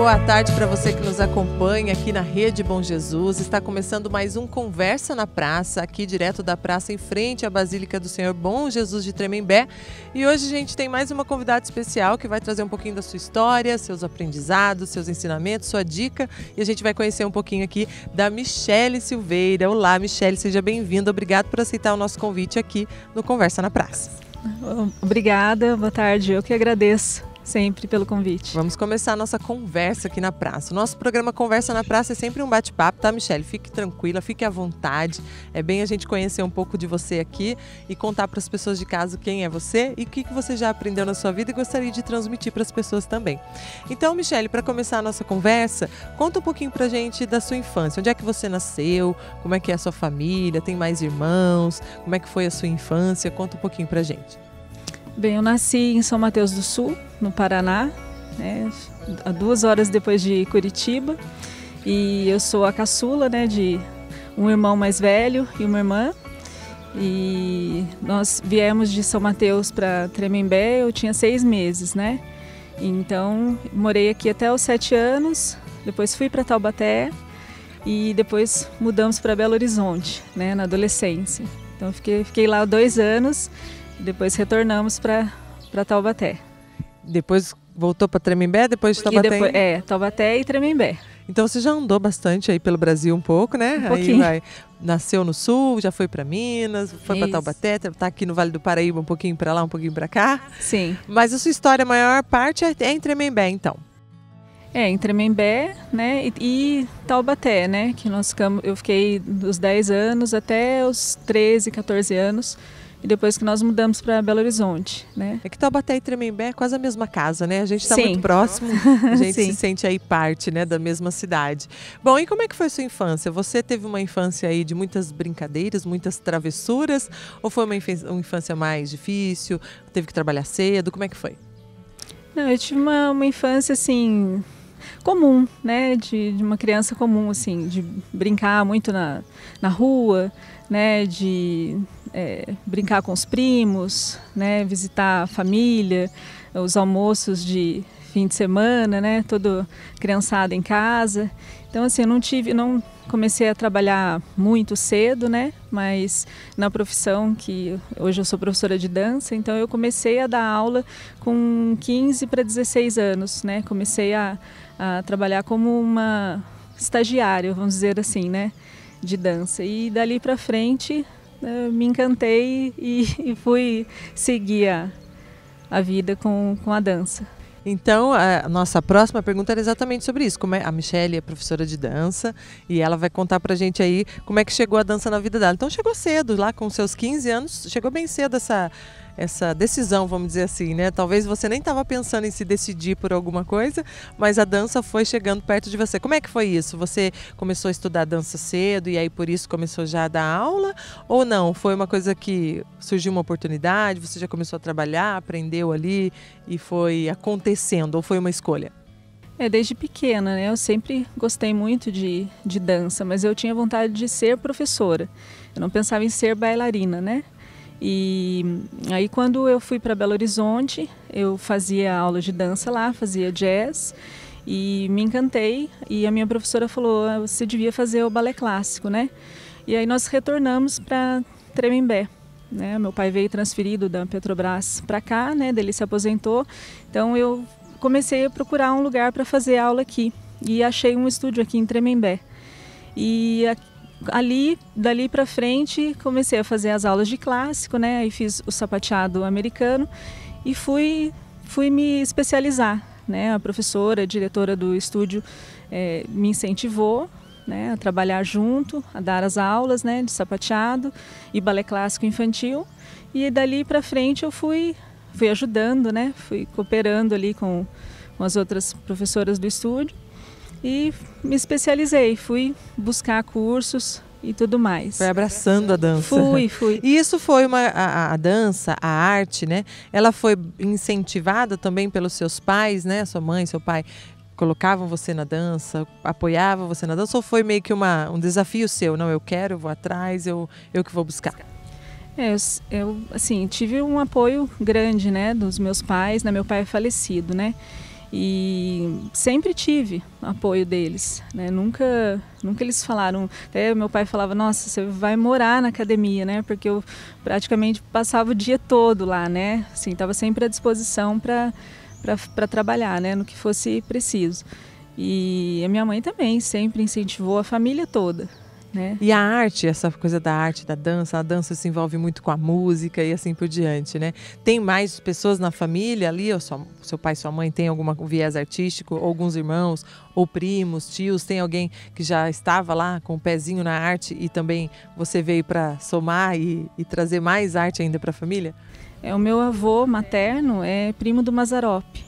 boa tarde para você que nos acompanha aqui na Rede Bom Jesus. Está começando mais um Conversa na Praça, aqui direto da praça em frente à Basílica do Senhor Bom Jesus de Tremembé. E hoje a gente tem mais uma convidada especial que vai trazer um pouquinho da sua história, seus aprendizados, seus ensinamentos, sua dica. E a gente vai conhecer um pouquinho aqui da Michele Silveira. Olá, Michele, seja bem-vinda. Obrigado por aceitar o nosso convite aqui no Conversa na Praça. Obrigada, boa tarde. Eu que agradeço sempre pelo convite. Vamos começar a nossa conversa aqui na praça. O nosso programa Conversa na Praça é sempre um bate-papo, tá, Michele? Fique tranquila, fique à vontade. É bem a gente conhecer um pouco de você aqui e contar para as pessoas de casa quem é você e o que você já aprendeu na sua vida e gostaria de transmitir para as pessoas também. Então, Michele, para começar a nossa conversa, conta um pouquinho pra gente da sua infância. Onde é que você nasceu? Como é que é a sua família? Tem mais irmãos? Como é que foi a sua infância? Conta um pouquinho pra gente. Bem, eu nasci em São Mateus do Sul, no Paraná, né, a 2 horas depois de Curitiba. E eu sou a caçula, né, de um irmão mais velho e uma irmã. E nós viemos de São Mateus para Tremembé, eu tinha 6 meses, né? Então, morei aqui até os 7 anos, depois fui para Taubaté e depois mudamos para Belo Horizonte, né, na adolescência. Então, fiquei lá 2 anos. Depois retornamos para Taubaté. Depois voltou para Tremembé, depois de Taubaté? Taubaté e Tremembé. Então você já andou bastante aí pelo Brasil um pouco, né? Um pouquinho. Aí nasceu no Sul, já foi para Minas, foi para Taubaté, tá aqui no Vale do Paraíba um pouquinho para lá, um pouquinho para cá. Sim. Mas a sua história, a maior parte é em Tremembé, então. Em Tremembé, né, e Taubaté, né, que eu fiquei dos 10 anos até os 13, 14 anos. E depois que nós mudamos para Belo Horizonte, né? É que Taubaté e Tremembé é quase a mesma casa, né? A gente está muito próximo, a gente se sente aí parte, né, da mesma cidade. Bom, e como é que foi a sua infância? Você teve uma infância aí de muitas brincadeiras, muitas travessuras? Ou foi uma infância mais difícil? Teve que trabalhar cedo? Como é que foi? Não, eu tive uma infância, assim, comum, né? De uma criança comum, assim, de brincar muito na rua, né? De brincar com os primos, né, visitar a família, os almoços de fim de semana, né, toda criançada em casa. Então, assim, eu não comecei a trabalhar muito cedo, né, mas na profissão que hoje eu sou professora de dança, então eu comecei a dar aula com 15 para 16 anos, né, comecei a trabalhar como uma estagiária, vamos dizer assim, né, de dança. E dali para frente me encantei e fui seguir a vida com a dança. Então, a nossa próxima pergunta era exatamente sobre isso. A Michele é professora de dança e ela vai contar pra gente aí como é que chegou a dança na vida dela. Então, chegou cedo, lá com seus 15 anos, chegou bem cedo essa decisão, vamos dizer assim, né? Talvez você nem estava pensando em se decidir por alguma coisa, mas a dança foi chegando perto de você. Como é que foi isso? Você começou a estudar dança cedo e aí por isso começou já a dar aula? Ou não? Foi uma coisa que surgiu uma oportunidade, você já começou a trabalhar, aprendeu ali e foi acontecendo, ou foi uma escolha? Desde pequena, né? Eu sempre gostei muito de dança, mas eu tinha vontade de ser professora. Eu não pensava em ser bailarina, né? E aí quando eu fui para Belo Horizonte, eu fazia aula de dança lá, fazia jazz e me encantei. E a minha professora falou, você devia fazer o balé clássico, né? E aí nós retornamos para Tremembé, né? Meu pai veio transferido da Petrobras para cá, né? Ele se aposentou, então eu comecei a procurar um lugar para fazer aula aqui e achei um estúdio aqui em Tremembé. E dali para frente, comecei a fazer as aulas de clássico, né? Aí fiz o sapateado americano e fui me especializar, né? A professora, a diretora do estúdio me incentivou, né, a trabalhar junto, a dar as aulas, né, de sapateado e balé clássico infantil. E dali para frente eu fui ajudando, né? Fui cooperando ali com as outras professoras do estúdio. E me especializei, fui buscar cursos e tudo mais. Foi abraçando a dança. Fui. E isso foi a dança, a arte, né? Ela foi incentivada também pelos seus pais, né? Sua mãe, seu pai colocavam você na dança, apoiavam você na dança? Ou foi meio que um desafio seu? Não, eu quero, eu vou atrás, eu que vou buscar. Eu assim, tive um apoio grande, né, dos meus pais, né? Meu pai é falecido, né? E sempre tive apoio deles, né? Nunca eles falaram, até meu pai falava, nossa, você vai morar na academia, né? Porque eu praticamente passava o dia todo lá, né? Assim, estava sempre à disposição para trabalhar, né? No que fosse preciso. E a minha mãe também sempre incentivou a família toda, né? E a arte, essa coisa da arte, da dança, a dança se envolve muito com a música e assim por diante, né? Tem mais pessoas na família ali, ou seu pai e sua mãe tem algum viés artístico, ou alguns irmãos, ou primos, tios, tem alguém que já estava lá com o pezinho na arte e também você veio para somar e trazer mais arte ainda para a família? O meu avô materno é primo do Mazzaropi,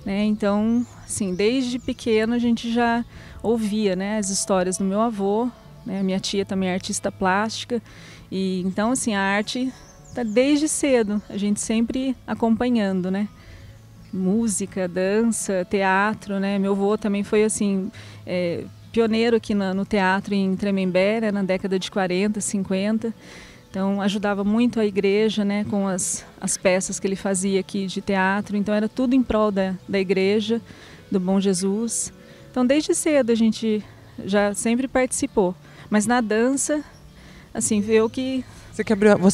né? Então, assim, desde pequeno a gente já ouvia, né, as histórias do meu avô, né? Minha tia também é artista plástica e então, assim, a arte tá desde cedo, a gente sempre acompanhando, né? Música, dança, teatro, né? Meu avô também foi, assim, pioneiro aqui no teatro em Tremembé, né, na década de 40, 50. Então ajudava muito a igreja, né, com as peças que ele fazia aqui de teatro. Então era tudo em prol da igreja, do Bom Jesus. Então desde cedo a gente já sempre participou. Mas na dança, assim, veio que... Você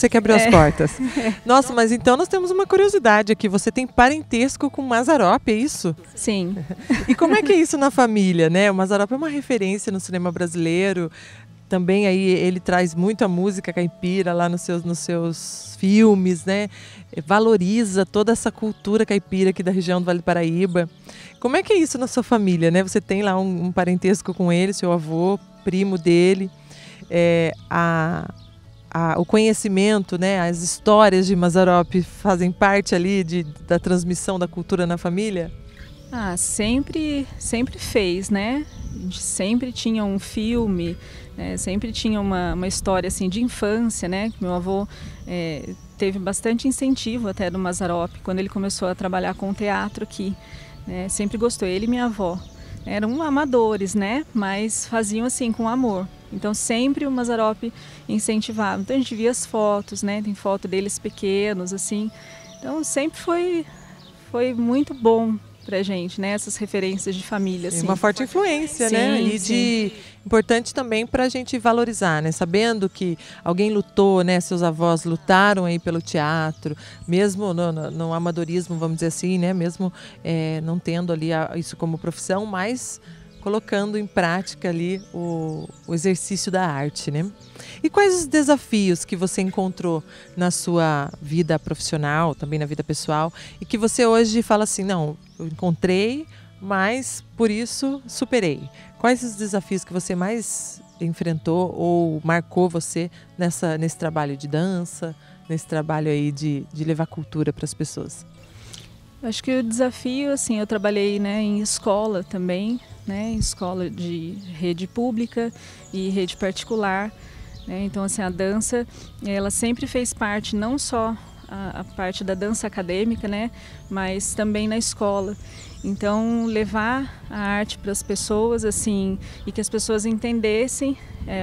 que abriu as portas. Nossa, mas então nós temos uma curiosidade aqui. Você tem parentesco com o Mazzaropi, é isso? Sim. E como é que é isso na família, né? O Mazzaropi é uma referência no cinema brasileiro. Também aí ele traz muita música caipira lá nos seus filmes, né? Valoriza toda essa cultura caipira aqui da região do Vale do Paraíba. Como é que é isso na sua família, né? Você tem lá um parentesco com ele, seu avô, primo dele. O conhecimento, né? As histórias de Mazzaropi fazem parte ali da transmissão da cultura na família? Sempre fez, né? A gente sempre tinha um filme, né? Sempre tinha uma história assim de infância, né? Meu avô teve bastante incentivo até do Mazzaropi quando ele começou a trabalhar com teatro aqui, né? Sempre gostou, ele e minha avó. Eram amadores, né? Mas faziam assim com amor. Então sempre o Mazzaropi incentivava. Então a gente via as fotos, né? Tem foto deles pequenos, assim. Então sempre foi muito bom pra gente, né? Essas referências de família, assim. Uma forte influência, né? E importante também para a gente valorizar, né? Sabendo que alguém lutou, né? Seus avós lutaram aí pelo teatro, mesmo no amadorismo, vamos dizer assim, né? Mesmo não tendo ali isso como profissão, mas colocando em prática ali o exercício da arte, né? E quais os desafios que você encontrou na sua vida profissional, também na vida pessoal, e que você hoje fala assim, não, eu encontrei, mas por isso superei? Quais os desafios que você mais enfrentou ou marcou você nesse trabalho de dança, nesse trabalho aí de levar cultura para as pessoas? Acho que o desafio, assim, eu trabalhei, né, em escola também, né, em escola de rede pública e rede particular, né, então, assim, a dança, ela sempre fez parte, não só a parte da dança acadêmica, né, mas também na escola. Então, levar a arte para as pessoas, assim, e que as pessoas entendessem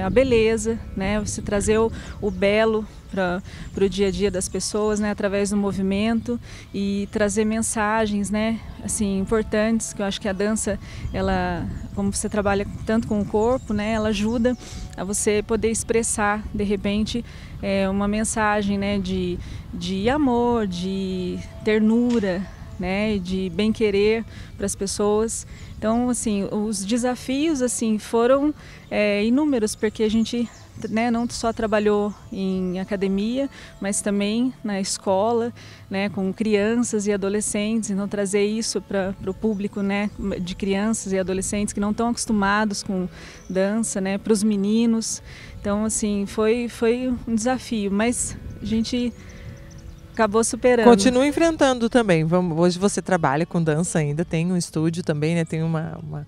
a beleza, né, você trazer o belo para o dia a dia das pessoas, né, através do movimento e trazer mensagens, né, assim, importantes, que eu acho que a dança, ela, como você trabalha tanto com o corpo, né, ela ajuda a você poder expressar, de repente, uma mensagem, né, de amor, de ternura, né, de bem-querer para as pessoas. Então, assim, os desafios, assim, foram inúmeros, porque a gente, né, não só trabalhou em academia, mas também na escola, né, com crianças e adolescentes. Então, trazer isso para o público, né, de crianças e adolescentes que não estão acostumados com dança, né, para os meninos. Então, assim, foi um desafio, mas a gente acabou superando. Continua enfrentando também. Hoje você trabalha com dança ainda, tem um estúdio também, né? Tem uma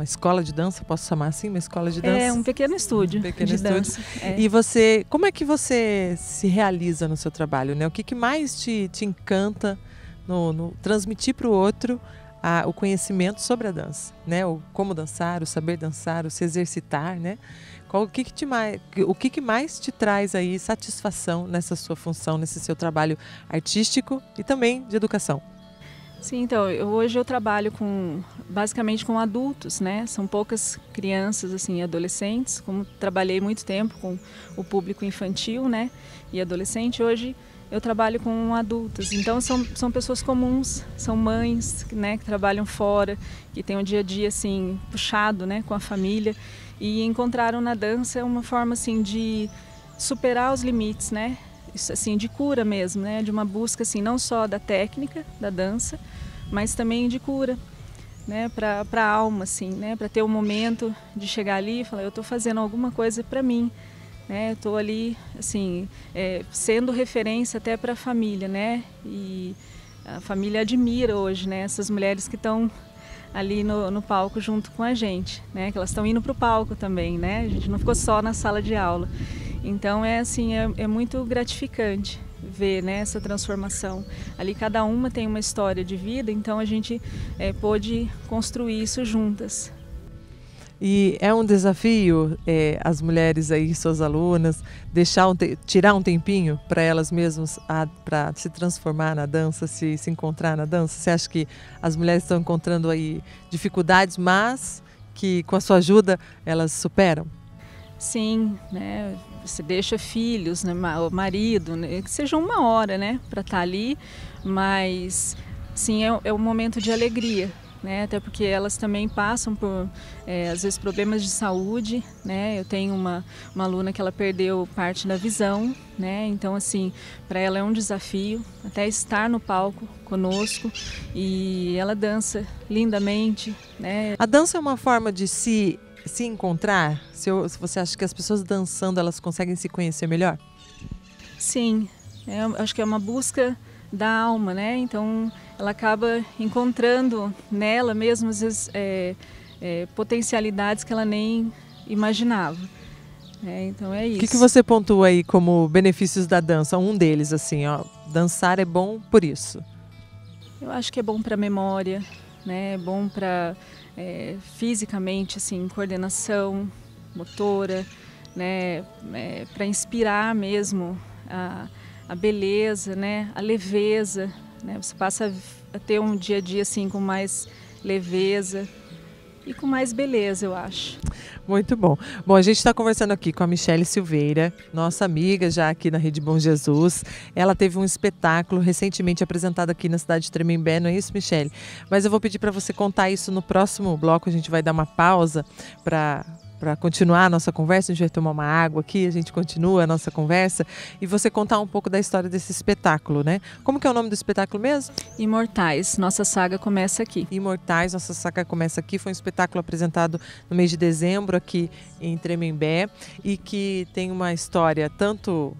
escola de dança, posso chamar assim? Uma escola de dança? Um pequeno estúdio de dança. E como é que você se realiza no seu trabalho, né? O que mais te encanta no transmitir para o outro o conhecimento sobre a dança, né? O como dançar, o saber dançar, o se exercitar, né? O que mais te traz aí satisfação nessa sua função, nesse seu trabalho artístico e também de educação? Sim, então, hoje eu trabalho basicamente com adultos, né? São poucas crianças, assim, adolescentes, como trabalhei muito tempo com o público infantil, né? E adolescente, hoje eu trabalho com adultos. Então, são pessoas comuns, são mães, né? Que trabalham fora, que têm um dia a dia, assim, puxado, né? Com a família. E encontraram na dança uma forma, assim, de superar os limites, né? Isso, assim, de cura mesmo, né? De uma busca, assim, não só da técnica da dança, mas também de cura, né? Para a alma, assim, né? Para ter um momento de chegar ali e falar, eu estou fazendo alguma coisa para mim, né? Estou ali, assim, sendo referência até para a família, né? E a família admira hoje, né? Essas mulheres que estão ali no palco junto com a gente, né? Que elas estão indo para o palco também, né? A gente não ficou só na sala de aula. Então é muito gratificante ver, né, essa transformação. Ali cada uma tem uma história de vida, então a gente pôde construir isso juntas. E é um desafio as mulheres aí, suas alunas, tirar um tempinho para elas mesmas, para se transformar na dança, se encontrar na dança? Você acha que as mulheres estão encontrando aí dificuldades, mas que com a sua ajuda elas superam? Sim, né? Você deixa filhos, né? O marido, né? Que seja uma hora, né? Para estar ali, mas sim, é um momento de alegria, né? Até porque elas também passam por, às vezes, problemas de saúde, né? Eu tenho uma aluna que ela perdeu parte da visão, né? Então, assim, para ela é um desafio até estar no palco conosco e ela dança lindamente, né? A dança é uma forma de se encontrar? Se você acha que as pessoas dançando elas conseguem se conhecer melhor? Sim, acho que é uma busca da alma, né? Então ela acaba encontrando nela mesmo às vezes potencialidades que ela nem imaginava. Então é isso. O que você pontua aí como benefícios da dança? Um deles, assim, ó, dançar é bom por isso. Eu acho que é bom para a memória, né? É bom para fisicamente, assim, coordenação motora, né? Para inspirar mesmo a beleza, né? A leveza, né? Você passa a ter um dia a dia assim com mais leveza e com mais beleza, eu acho. Muito bom. Bom, a gente está conversando aqui com a Michele Silveira, nossa amiga já aqui na Rede Bom Jesus. Ela teve um espetáculo recentemente apresentado aqui na cidade de Tremembé, não é isso, Michele? Mas eu vou pedir para você contar isso no próximo bloco. A gente vai dar uma pausa para continuar a nossa conversa. A gente vai tomar uma água aqui, a gente continua a nossa conversa e você contar um pouco da história desse espetáculo, né? Como que é o nome do espetáculo mesmo? Imortais, nossa saga começa aqui. Imortais, nossa saga começa aqui. Foi um espetáculo apresentado no mês de dezembro aqui em Tremembé e que tem uma história tanto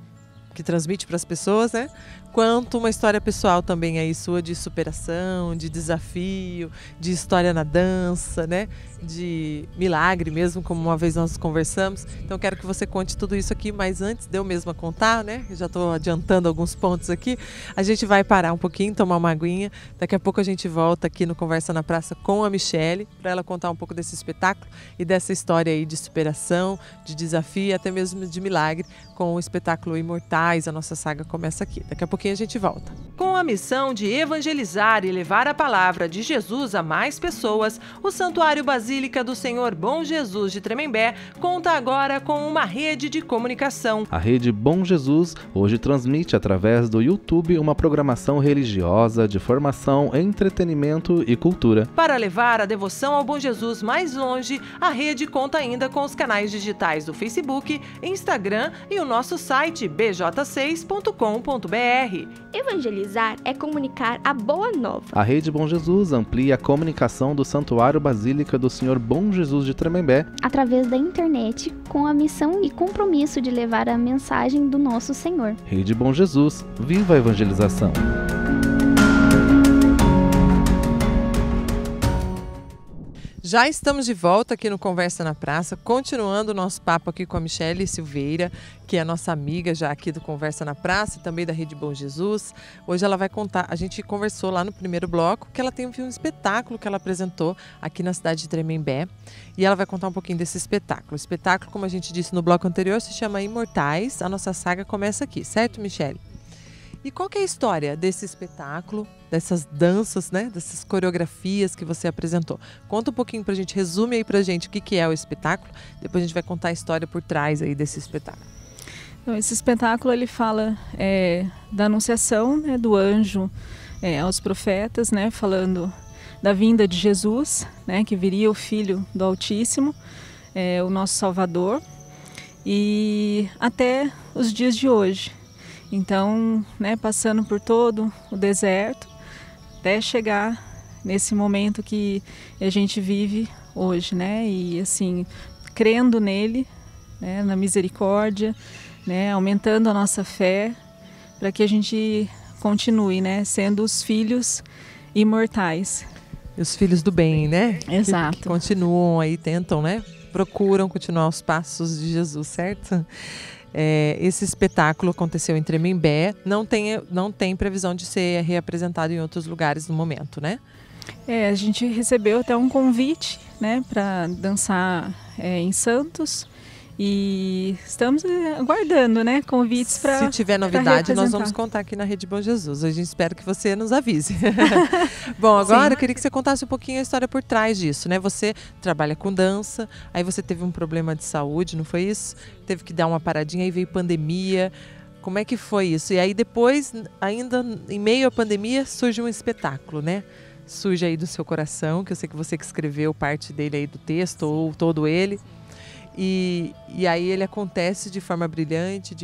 que transmite para as pessoas, né? Quanto uma história pessoal também aí sua de superação, de desafio, de história na dança, né? De milagre mesmo, como uma vez nós conversamos. Então quero que você conte tudo isso aqui, mas antes de eu mesma contar, né? Eu já estou adiantando alguns pontos aqui. A gente vai parar um pouquinho, tomar uma aguinha. Daqui a pouco a gente volta aqui no Conversa na Praça com a Michele, para ela contar um pouco desse espetáculo e dessa história aí de superação, de desafio e até mesmo de milagre com o espetáculo Imortais. A nossa saga começa aqui. Daqui a pouquinho a gente volta. Com a missão de evangelizar e levar a palavra de Jesus a mais pessoas, o Santuário Basílica do Senhor Bom Jesus de Tremembé conta agora com uma rede de comunicação. A Rede Bom Jesus hoje transmite através do YouTube uma programação religiosa de formação, entretenimento e cultura. Para levar a devoção ao Bom Jesus mais longe, a rede conta ainda com os canais digitais do Facebook, Instagram e o nosso site bj6.com.br. Evangelizar é comunicar a boa nova. A Rede Bom Jesus amplia a comunicação do Santuário Basílica do Senhor Bom Jesus de Tremembé através da internet, com a missão e compromisso de levar a mensagem do nosso Senhor. Rede Bom Jesus, viva a evangelização! Já estamos de volta aqui no Conversa na Praça, continuando o nosso papo aqui com a Michele Silveira, que é a nossa amiga já aqui do Conversa na Praça e também da Rede Bom Jesus. Hoje ela vai contar, a gente conversou lá no primeiro bloco, que ela tem um espetáculo que ela apresentou aqui na cidade de Tremembé e ela vai contar um pouquinho desse espetáculo. O espetáculo, como a gente disse no bloco anterior, se chama Imortais, a nossa saga começa aqui, certo, Michele? E qual que é a história desse espetáculo, dessas danças, né? Dessas coreografias que você apresentou? Conta um pouquinho pra gente, resume aí pra gente o que é o espetáculo. Depois a gente vai contar a história por trás aí desse espetáculo. Então, esse espetáculo ele fala da anunciação, né, do anjo aos profetas, né, falando da vinda de Jesus, né, que viria o Filho do Altíssimo, o nosso Salvador, e até os dias de hoje. Então, né, passando por todo o deserto, até chegar nesse momento que a gente vive hoje, né, e assim, crendo nele, né, na misericórdia, né, aumentando a nossa fé, para que a gente continue, né, sendo os filhos imortais. E os filhos do bem, né? Exato. Que continuam aí, tentam, né? Procuram continuar os passos de Jesus, certo? Esse espetáculo aconteceu em Tremembé, não tem previsão de ser reapresentado em outros lugares no momento, né? A gente recebeu até um convite, né, para dançar em Santos. E estamos aguardando, né, convites para. Se tiver novidade, nós vamos contar aqui na Rede Bom Jesus. A gente espera que você nos avise. Bom, agora eu queria que você contasse um pouquinho a história por trás disso, né? Você trabalha com dança, aí você teve um problema de saúde, não foi isso? Teve que dar uma paradinha, aí veio pandemia. Como é que foi isso? E aí depois, ainda em meio à pandemia, surge um espetáculo, né? Surge aí do seu coração, que eu sei que você que escreveu parte dele aí do texto, ou todo ele. E aí ele acontece de forma brilhante,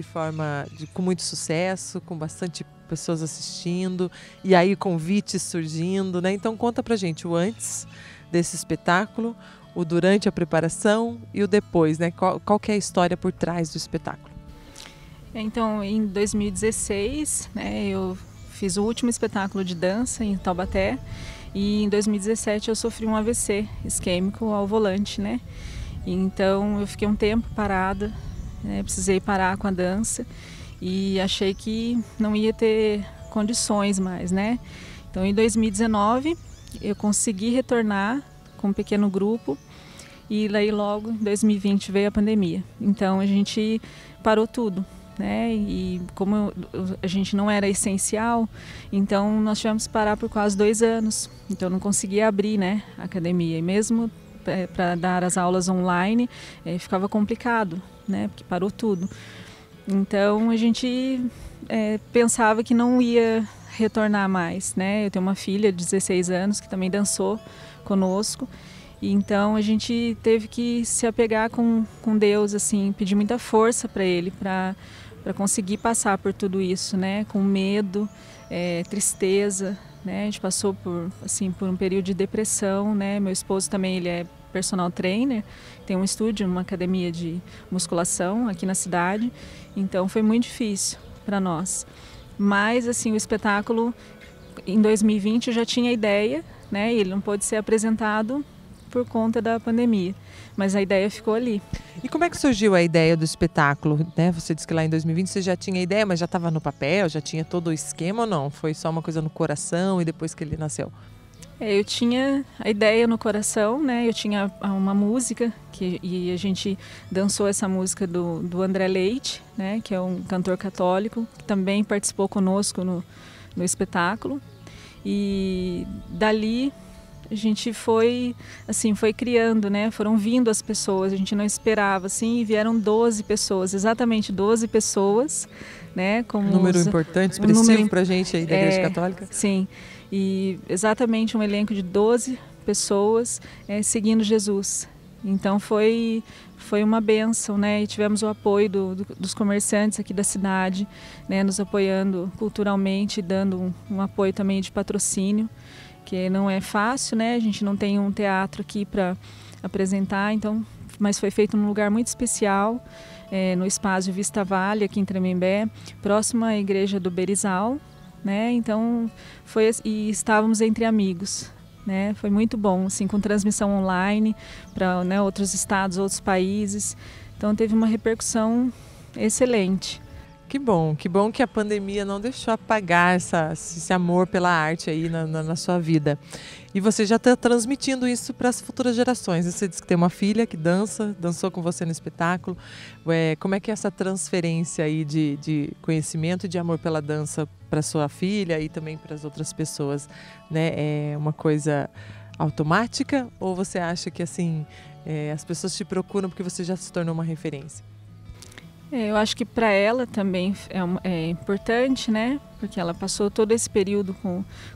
com muito sucesso, com bastante pessoas assistindo, e aí convites surgindo, né? Então conta pra gente o antes desse espetáculo, o durante a preparação e o depois, né? Qual que é a história por trás do espetáculo? Então, em 2016, né, eu fiz o último espetáculo de dança em Taubaté, e em 2017 eu sofri um AVC isquêmico ao volante, né? Então eu fiquei um tempo parada, né, precisei parar com a dança e achei que não ia ter condições mais, né? Então em 2019 eu consegui retornar com um pequeno grupo e daí logo em 2020 veio a pandemia. Então a gente parou tudo, né? E como a gente não era essencial, então nós tivemos que parar por quase 2 anos. Então não conseguia abrir, né, a academia, e mesmo para dar as aulas online ficava complicado, né, porque parou tudo. Então a gente pensava que não ia retornar mais, né? Eu tenho uma filha de 16 anos que também dançou conosco, e então a gente teve que se apegar com Deus, assim, pedir muita força para Ele, para conseguir passar por tudo isso, né? Com medo, tristeza, né? A gente passou por um período de depressão, né? Meu esposo também, ele é personal trainer, tem um estúdio, uma academia de musculação aqui na cidade, então foi muito difícil para nós. Mas assim, o espetáculo em 2020 eu já tinha ideia, né? E ele não pôde ser apresentado por conta da pandemia, mas a ideia ficou ali. E como é que surgiu a ideia do espetáculo, né? Você disse que lá em 2020 você já tinha ideia, mas já estava no papel, já tinha todo o esquema ou não? Foi só uma coisa no coração e depois que ele nasceu? Eu tinha a ideia no coração, né? Eu tinha uma música e a gente dançou essa música do André Leite, né? Que é um cantor católico que também participou conosco no espetáculo. E dali a gente foi criando, né? Foram vindo as pessoas, a gente não esperava, assim, e vieram 12 pessoas, exatamente 12 pessoas, né? Como número importante, expressivo pra gente aí da Igreja Católica. Sim. E exatamente um elenco de 12 pessoas seguindo Jesus. Então foi uma bênção, né? E tivemos o apoio dos comerciantes aqui da cidade, né? Nos apoiando culturalmente, dando um apoio também de patrocínio, que não é fácil, né? A gente não tem um teatro aqui para apresentar, então, mas foi feito num lugar muito especial, no espaço Vista Vale, aqui em Tremembé, próximo à igreja do Berizal, né? Então e estávamos entre amigos, né? Foi muito bom, assim, com transmissão online para, né, outros estados, outros países. Então teve uma repercussão excelente. Que bom que a pandemia não deixou apagar esse amor pela arte aí na sua vida. E você já está transmitindo isso para as futuras gerações. Você disse que tem uma filha que dançou com você no espetáculo. Como é que é essa transferência aí de conhecimento e de amor pela dança para sua filha e também para as outras pessoas, né? É uma coisa automática ou você acha que assim as pessoas te procuram porque você já se tornou uma referência? Eu acho que para ela também é importante, né? Porque ela passou todo esse período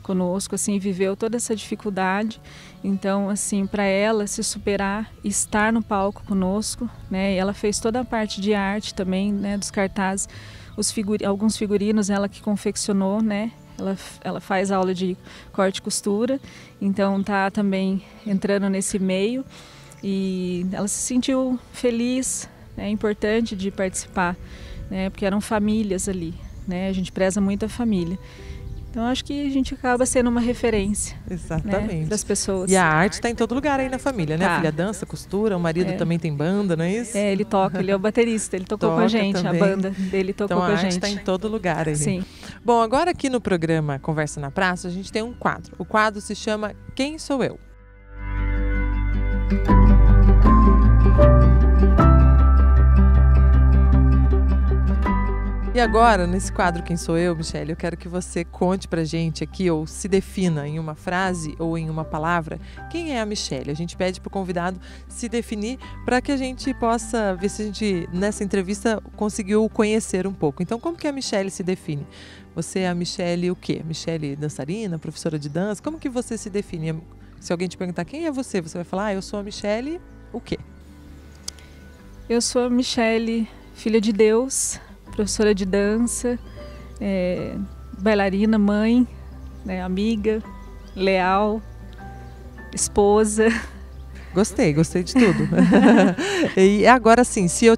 conosco, assim, viveu toda essa dificuldade. Então, assim, para ela se superar, estar no palco conosco, né? E ela fez toda a parte de arte também, né? Dos cartazes, alguns figurinos ela que confeccionou, né? Ela faz aula de corte e costura, então tá também entrando nesse meio e ela se sentiu feliz. É importante de participar, né, porque eram famílias ali, né, a gente preza muito a família. Então acho que a gente acaba sendo uma referência, exatamente, né, das pessoas. E a arte está em todo lugar aí na família, né? A filha dança, costura, o marido também tem banda, não é isso? Ele toca, ele é o baterista, ele tocou com a gente, também. A banda dele tocou com a gente. Então a arte está em todo lugar aí. Sim. Bom, agora aqui no programa Conversa na Praça, a gente tem um quadro. O quadro se chama Quem Sou Eu? E agora, nesse quadro Quem Sou Eu, Michele, eu quero que você conte pra gente aqui, ou se defina em uma frase ou em uma palavra, quem é a Michele? A gente pede pro convidado se definir para que a gente possa ver se a gente, nessa entrevista, conseguiu conhecer um pouco. Então, como que a Michele se define? Você é a Michele o quê? Michele dançarina, professora de dança? Como que você se define? Se alguém te perguntar quem é você, você vai falar, eu sou a Michele o quê? Eu sou a Michele, filha de Deus, professora de dança, bailarina, mãe, né, amiga, leal, esposa. Gostei de tudo. E agora sim, se eu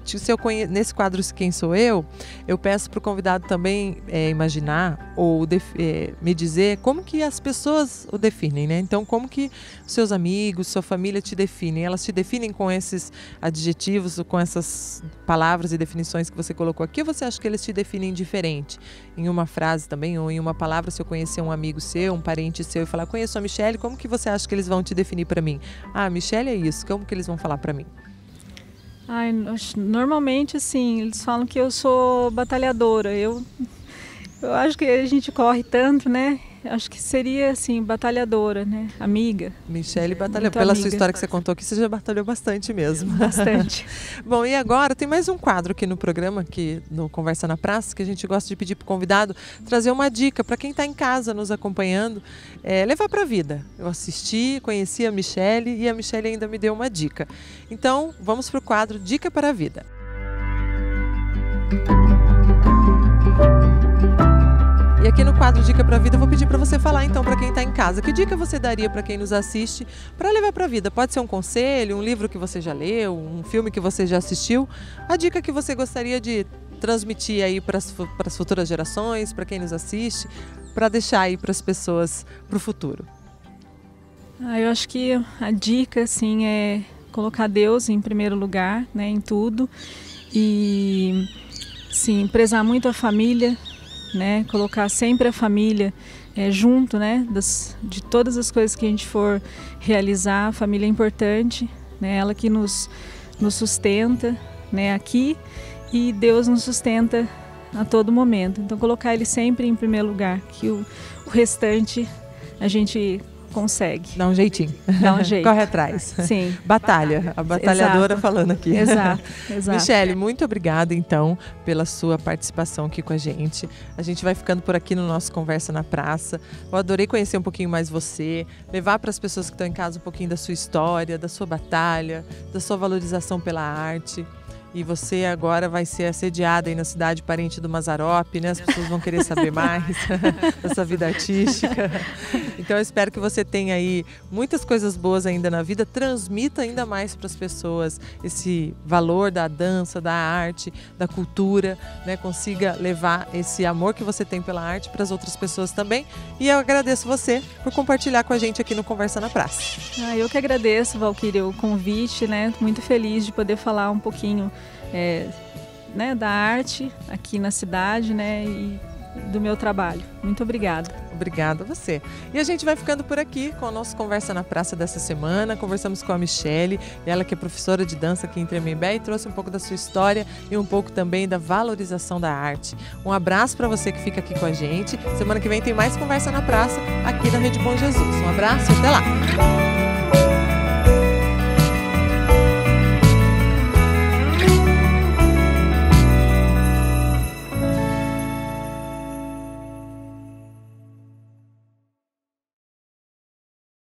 nesse quadro Quem Sou Eu peço para o convidado também imaginar ou me dizer como que as pessoas o definem, né? Então, como que seus amigos, sua família te definem? Elas te definem com esses adjetivos, com essas palavras e definições que você colocou aqui, ou você acha que eles te definem diferente? Em uma frase também, ou em uma palavra, se eu conhecer um amigo seu, um parente seu e falar, conheço a Michele, como que você acha que eles vão te definir para mim? Ah, Michele é isso, como que eles vão falar para mim? Normalmente, assim, eles falam que eu sou batalhadora. Eu acho que a gente corre tanto, né? Acho que seria, assim, batalhadora, né? Amiga. Michele batalhou. Pela amiga. Sua história que você contou aqui, você já batalhou bastante mesmo. Bastante. Bom, e agora tem mais um quadro aqui no programa, aqui no Conversa na Praça, que a gente gosta de pedir para o convidado trazer uma dica para quem está em casa nos acompanhando, levar para a vida. Eu assisti, conheci a Michele e a Michele ainda me deu uma dica. Então, vamos para o quadro Dica para a Vida. E aqui no quadro Dica para a Vida eu vou pedir para você falar então para quem está em casa. Que dica você daria para quem nos assiste para levar para a vida? Pode ser um conselho, um livro que você já leu, um filme que você já assistiu. A dica que você gostaria de transmitir aí para as futuras gerações, para quem nos assiste, para deixar aí para as pessoas para o futuro. Eu acho que a dica assim, é colocar Deus em primeiro lugar, né, em tudo. E sim, prezar muito a família, né, colocar sempre a família junto, né, de todas as coisas que a gente for realizar. A família é importante, né, ela que nos sustenta, né, aqui, e Deus nos sustenta a todo momento. Então colocar ele sempre em primeiro lugar, que o restante a gente consegue. Dá um jeitinho. Dá um jeito. Corre atrás. Sim. Batalha. A batalhadora. Exato. Falando aqui. Exato. Michele, muito obrigada então pela sua participação aqui com a gente. A gente vai ficando por aqui no nosso Conversa na Praça. Eu adorei conhecer um pouquinho mais você, levar para as pessoas que estão em casa um pouquinho da sua história, da sua batalha, da sua valorização pela arte. E você agora vai ser assediada aí na cidade, parente do Mazzaropi, né? As pessoas vão querer saber mais dessa vida artística. Então eu espero que você tenha aí muitas coisas boas ainda na vida. Transmita ainda mais para as pessoas esse valor da dança, da arte, da cultura, né? Consiga levar esse amor que você tem pela arte para as outras pessoas também. E eu agradeço você por compartilhar com a gente aqui no Conversa na Praça. Eu que agradeço, Valquíria, o convite, né? Muito feliz de poder falar um pouquinho né, da arte aqui na cidade, né, e do meu trabalho. Muito obrigada. Obrigada a você. E a gente vai ficando por aqui com a nossa Conversa na Praça dessa semana. Conversamos com a Michele, ela que é professora de dança aqui em Tremembé e trouxe um pouco da sua história e um pouco também da valorização da arte. Um abraço para você que fica aqui com a gente. Semana que vem tem mais Conversa na Praça aqui na Rede Bom Jesus. Um abraço e até lá!